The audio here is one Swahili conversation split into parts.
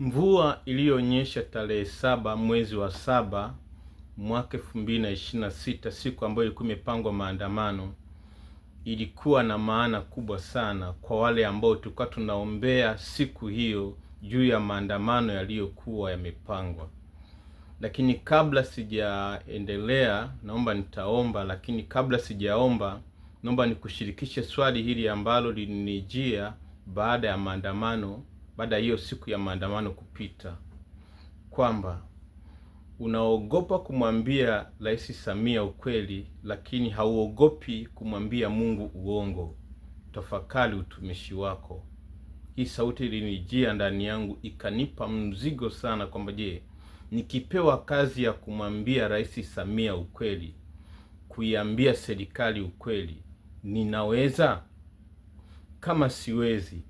Mvua iliyonyesha tarehe 7 mwezi wa 7 mwaka 2026, siku ambayo ilikuwa imepangwa maandamano, ilikuwa na maana kubwa sana kwa wale ambao tulikuwa tunaombea siku hiyo juu ya maandamano yaliyokuwa yamepangwa. Lakini kabla sijaendelea, naomba nitaomba, lakini kabla sijaomba, naomba nikushirikishe swali hili ambalo lilinijia baada ya maandamano, baada hiyo siku ya maandamano kupita, kwamba unaogopa kumwambia Rais Samia ukweli, lakini hauogopi kumwambia Mungu uongo. Tafakari utumishi wako. Hii sauti ilinijia ndani yangu, ikanipa mzigo sana kwamba je, nikipewa kazi ya kumwambia Rais Samia ukweli, kuiambia serikali ukweli, ninaweza? Kama siwezi,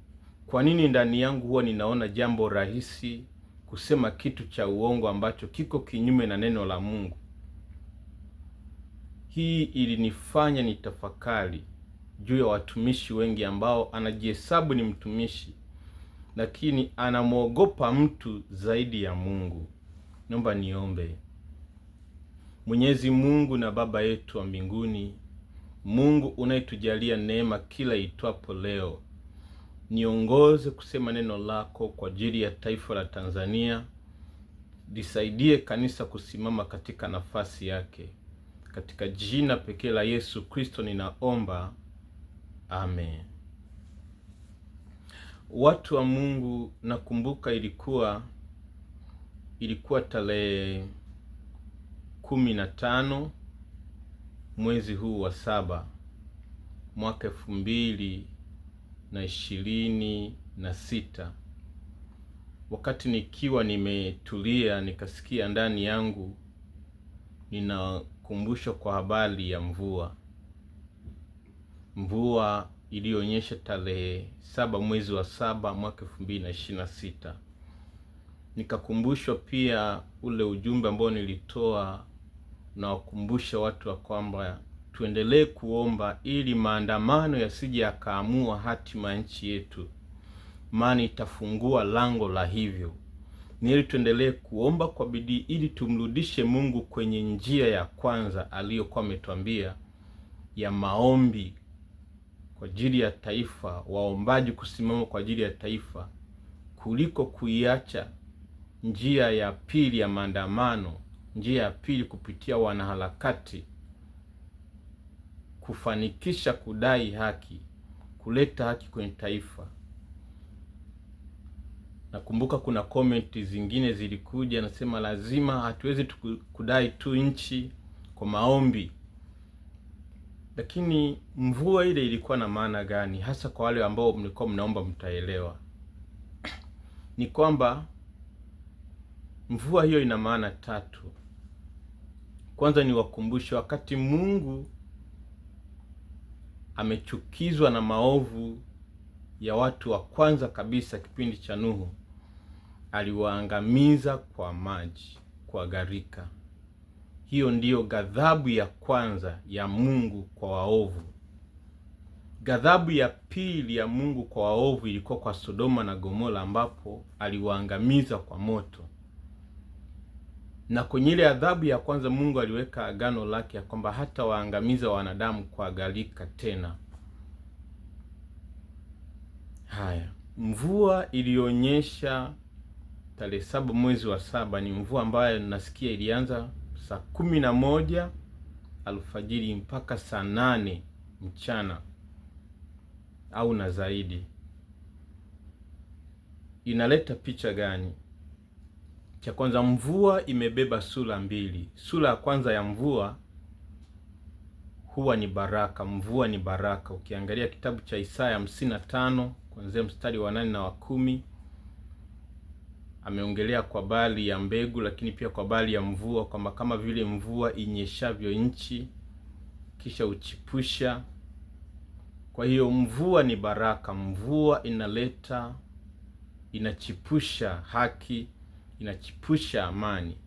kwa nini ndani yangu huwa ninaona jambo rahisi kusema kitu cha uongo ambacho kiko kinyume na neno la Mungu? Hii ilinifanya nitafakari juu ya watumishi wengi ambao anajihesabu ni mtumishi, lakini anamwogopa mtu zaidi ya Mungu. Naomba niombe. Mwenyezi Mungu na Baba yetu wa mbinguni, Mungu unayetujalia neema kila itwapo leo, niongoze kusema neno lako kwa ajili ya taifa la Tanzania. Lisaidie kanisa kusimama katika nafasi yake. Katika jina pekee la Yesu Kristo ninaomba, amen. Watu wa Mungu, nakumbuka ilikuwa tarehe 15 mwezi huu wa 7 mwaka 2026, wakati nikiwa nimetulia, nikasikia ndani yangu ninakumbushwa kwa habari ya mvua ilionyesha tarehe 7 mwezi wa 7 mwaka 2026. Nikakumbushwa pia ule ujumbe ambao nilitoa na wakumbusha watu wa kwamba tuendelee kuomba ili maandamano yasije yakaamua hatima ya nchi yetu, maana itafungua lango la hivyo. Ni ili tuendelee kuomba kwa bidii ili tumrudishe Mungu kwenye njia ya kwanza aliyokuwa ametuambia ya maombi kwa ajili ya taifa, waombaji kusimama kwa ajili ya taifa, kuliko kuiacha njia ya pili ya maandamano, njia ya pili kupitia wanaharakati kufanikisha kudai haki, kuleta haki kwenye taifa. Nakumbuka kuna komenti zingine zilikuja nasema lazima, hatuwezi kudai tu nchi kwa maombi. Lakini mvua ile ilikuwa na maana gani? Hasa kwa wale ambao mlikuwa mnaomba mtaelewa. Ni kwamba mvua hiyo ina maana 3. Kwanza ni wakumbusho, wakati Mungu amechukizwa na maovu ya watu wa kwanza kabisa kipindi cha Nuhu, aliwaangamiza kwa maji, kwa gharika. Hiyo ndiyo ghadhabu ya kwanza ya Mungu kwa waovu. Ghadhabu ya pili ya Mungu kwa waovu ilikuwa kwa Sodoma na Gomora, ambapo aliwaangamiza kwa moto. Na kwenye ile adhabu ya kwanza Mungu aliweka agano lake ya kwamba hata waangamiza wanadamu kwa gharika tena. Haya, mvua ilionyesha tarehe 7 mwezi wa 7 ni mvua ambayo nasikia ilianza saa 11 alfajiri mpaka saa 8 mchana au na zaidi. Inaleta picha gani? Cha kwanza, mvua imebeba sura mbili. Sura ya kwanza ya mvua huwa ni baraka. Mvua ni baraka. Ukiangalia kitabu cha Isaya 55 kuanzia mstari wa 8 na wa 10, ameongelea kwa habari ya mbegu, lakini pia kwa habari ya mvua, kwamba kama vile mvua inyeshavyo nchi kisha uchipusha. Kwa hiyo mvua ni baraka. Mvua inachipusha haki, inachipusha amani.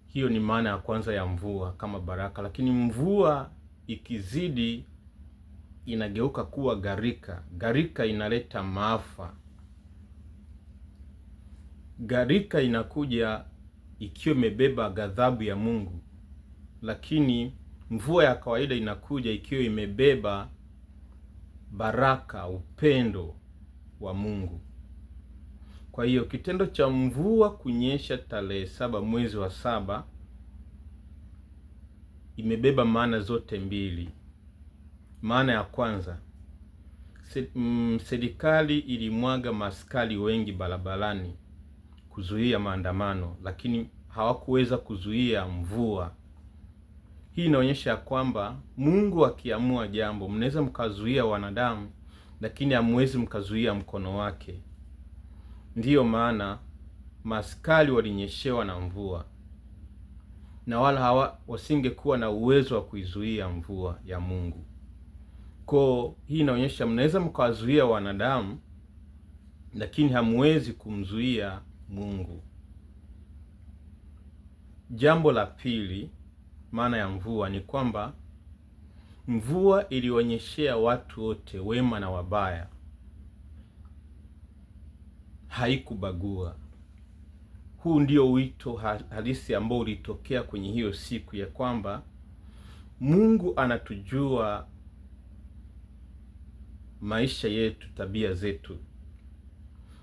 Hiyo ni maana ya kwanza ya mvua kama baraka. Lakini mvua ikizidi inageuka kuwa gharika. Gharika inaleta maafa. gharika inakuja ikiwa imebeba ghadhabu ya Mungu, lakini mvua ya kawaida inakuja ikiwa imebeba baraka, upendo wa Mungu. Kwa hiyo kitendo cha mvua kunyesha tarehe 7 mwezi wa 7 imebeba maana zote mbili. Maana ya kwanza, serikali ilimwaga maaskari wengi barabarani kuzuia maandamano, lakini hawakuweza kuzuia mvua. Hii inaonyesha ya kwamba Mungu akiamua jambo, mnaweza mkazuia wanadamu, lakini hamwezi mkazuia mkono wake. Ndiyo maana maaskari walinyeshewa na mvua, na wala wasingekuwa na uwezo wa kuizuia mvua ya Mungu. Kwa hii inaonyesha mnaweza mkawazuia wanadamu, lakini hamwezi kumzuia Mungu. Jambo la pili, maana ya mvua ni kwamba mvua ilionyeshea watu wote, wema na wabaya, haikubagua. Huu ndio wito halisi ambao ulitokea kwenye hiyo siku, ya kwamba Mungu anatujua maisha yetu, tabia zetu.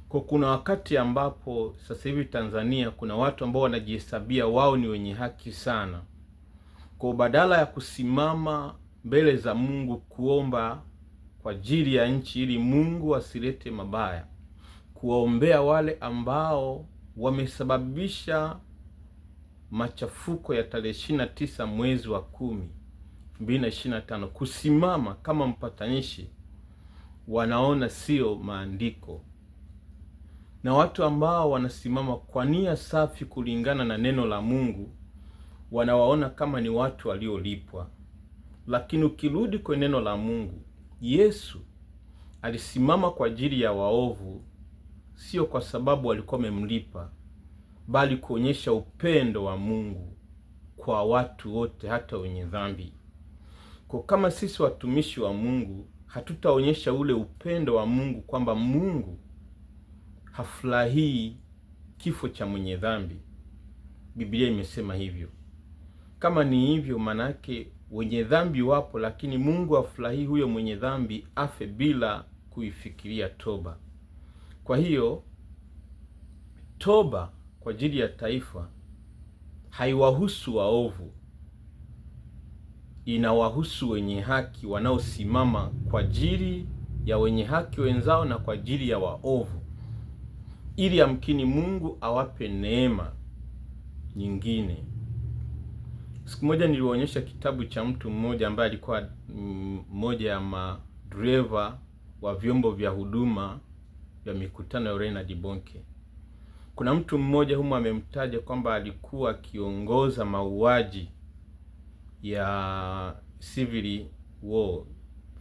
Kwa kuna wakati ambapo sasa hivi Tanzania kuna watu ambao wanajihesabia wao ni wenye haki sana. Kwa badala ya kusimama mbele za Mungu kuomba kwa ajili ya nchi ili Mungu asilete mabaya, kuwaombea wale ambao wamesababisha machafuko ya tarehe 29 mwezi wa 10 2025, kusimama kama mpatanishi, wanaona sio maandiko. Na watu ambao wanasimama kwa nia safi kulingana na neno la Mungu, wanawaona kama ni watu waliolipwa. Lakini ukirudi kwa neno la Mungu, Yesu alisimama kwa ajili ya waovu, sio kwa sababu walikuwa wamemlipa, bali kuonyesha upendo wa Mungu kwa watu wote, hata wenye dhambi. Kwa kama sisi watumishi wa Mungu hatutaonyesha ule upendo wa Mungu, kwamba Mungu hafurahii kifo cha mwenye dhambi. Biblia imesema hivyo. Kama ni hivyo, manake wenye dhambi wapo, lakini Mungu hafurahii huyo mwenye dhambi afe bila kuifikiria toba. Kwa hiyo toba kwa ajili ya taifa haiwahusu waovu, inawahusu wenye haki wanaosimama kwa ajili ya wenye haki wenzao na kwa ajili ya waovu, ili amkini Mungu awape neema nyingine. Siku moja niliwaonyesha kitabu cha mtu mmoja ambaye alikuwa mmoja ya madereva wa vyombo vya huduma vya mikutano ya Reinhard Bonnke. Kuna mtu mmoja humo amemtaja kwamba alikuwa akiongoza mauaji ya civil war,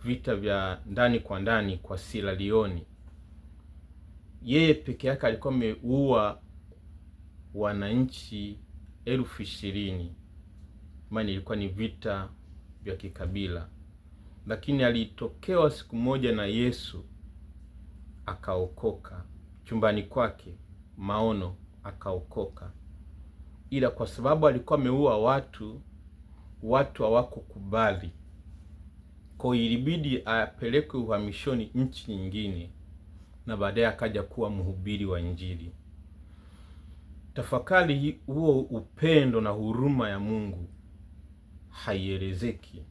vita vya ndani kwa ndani kwa Sierra Leone. Yeye peke yake alikuwa ameua wananchi 20,000. Maana ilikuwa ni vita vya kikabila, lakini alitokewa siku moja na Yesu akaokoka chumbani kwake, maono, akaokoka. Ila kwa sababu alikuwa ameua watu hawakukubali, kwa ilibidi apelekwe uhamishoni nchi nyingine, na baadaye akaja kuwa mhubiri wa Injili. Tafakari huo upendo na huruma ya Mungu haielezeki.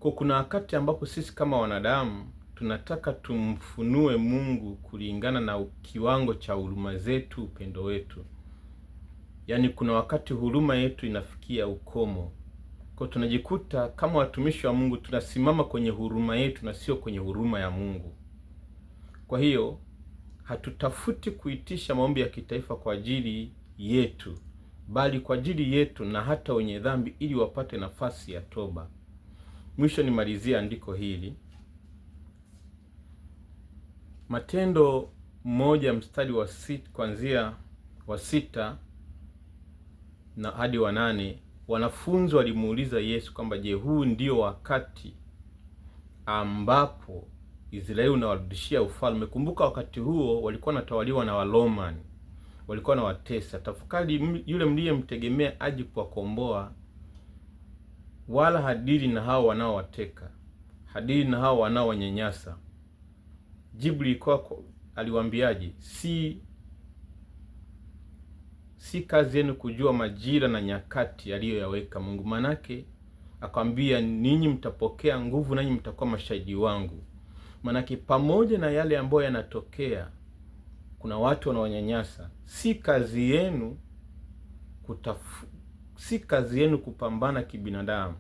Kwa kuna wakati ambapo sisi kama wanadamu tunataka tumfunue Mungu kulingana na kiwango cha huruma zetu, upendo wetu. Yaani kuna wakati huruma yetu inafikia ukomo. Kwa tunajikuta kama watumishi wa Mungu tunasimama kwenye huruma yetu na sio kwenye huruma ya Mungu. Kwa hiyo hatutafuti kuitisha maombi ya kitaifa kwa ajili yetu, bali kwa ajili yetu na hata wenye dhambi, ili wapate nafasi ya toba. Mwisho nimalizia andiko hili. Matendo 1 mstari wa 6 kuanzia wa 6 na hadi wa 8, wanafunzi walimuuliza Yesu kwamba je, huu ndio wakati ambapo Israeli unawarudishia ufalme? Kumbuka wakati huo walikuwa wanatawaliwa na Waromani walikuwa na watesa. Tafakari yule mliyemtegemea aje kuwakomboa, wala hadiri na hao wanaowateka, hadiri na hao wanaowanyanyasa. Jibu lilikuwa, aliwaambiaje? Si kazi yenu kujua majira na nyakati aliyoyaweka Mungu. Manake akamwambia, ninyi mtapokea nguvu, nanyi mtakuwa mashahidi wangu. Manake pamoja na yale ambayo yanatokea, kuna watu wanaonyanyasa. Si kazi yenu kupambana kibinadamu,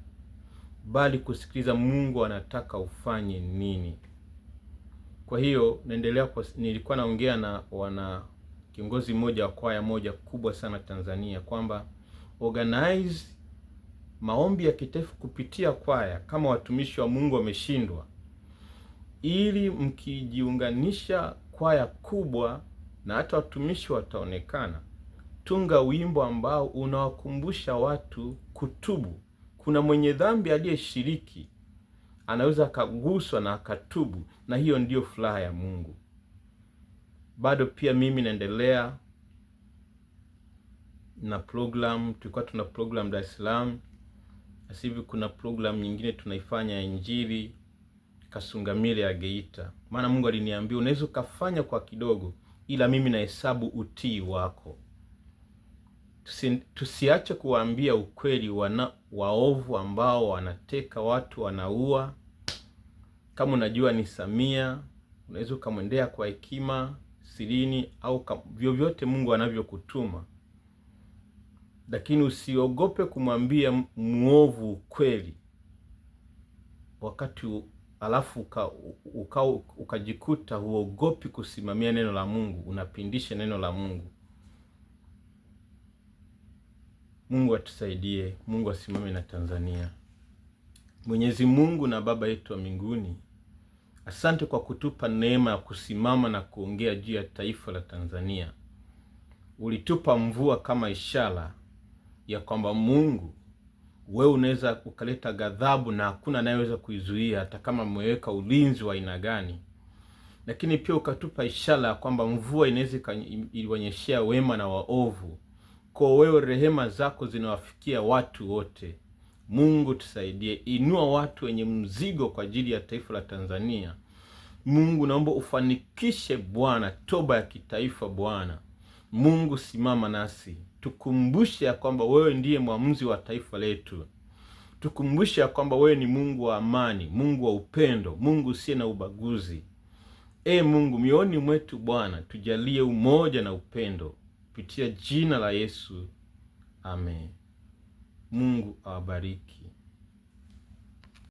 bali kusikiliza Mungu anataka ufanye nini. Kwa hiyo nilikuwa naongea na kiongozi mmoja wa kwaya moja kubwa sana Tanzania, kwamba organize maombi ya kitaifa kupitia kwaya kama watumishi wa Mungu wameshindwa, ili mkijiunganisha kwaya kubwa na hata watumishi wataonekana. Tunga wimbo ambao unawakumbusha watu kutubu. Kuna mwenye dhambi aliyeshiriki, anaweza akaguswa na akatubu, na hiyo ndiyo furaha ya Mungu. Bado pia mimi naendelea na program. Tulikuwa tuna program Dar es Salaam, sasa hivi kuna program nyingine tunaifanya ya Injili Kasungamile ya Geita. Maana Mungu aliniambia unaweza ukafanya kwa kidogo, ila mimi nahesabu utii wako. Tusiache kuwaambia ukweli waovu ambao wanateka watu, wanaua. Kama unajua ni Samia, unaweza ukamwendea kwa hekima sirini, au vyovyote Mungu anavyokutuma. Lakini usiogope kumwambia muovu ukweli, wakati alafu ukajikuta huogopi kusimamia neno la Mungu, unapindisha neno la Mungu. Mungu atusaidie, Mungu asimame na Tanzania. Mwenyezi Mungu na Baba yetu wa mbinguni, asante kwa kutupa neema ya kusimama na kuongea juu ya taifa la Tanzania. Ulitupa mvua kama ishara ya kwamba Mungu, wewe unaweza ukaleta ghadhabu na hakuna anayeweza kuizuia, hata kama umeweka ulinzi wa aina gani. Lakini pia ukatupa ishara ya kwamba mvua inaweza ilionyeshea wema na waovu. Kwa wewe rehema zako zinawafikia watu wote. Mungu tusaidie, inua watu wenye mzigo kwa ajili ya taifa la Tanzania. Mungu naomba ufanikishe Bwana toba ya kitaifa Bwana. Mungu simama nasi. Tukumbushe ya kwamba wewe ndiye mwamuzi wa taifa letu. Tukumbushe ya kwamba wewe ni Mungu wa amani, Mungu wa upendo, Mungu usiye na ubaguzi. Mungu mioni mwetu Bwana, tujalie umoja na upendo. Kupitia jina la Yesu. Amen. Mungu awabariki.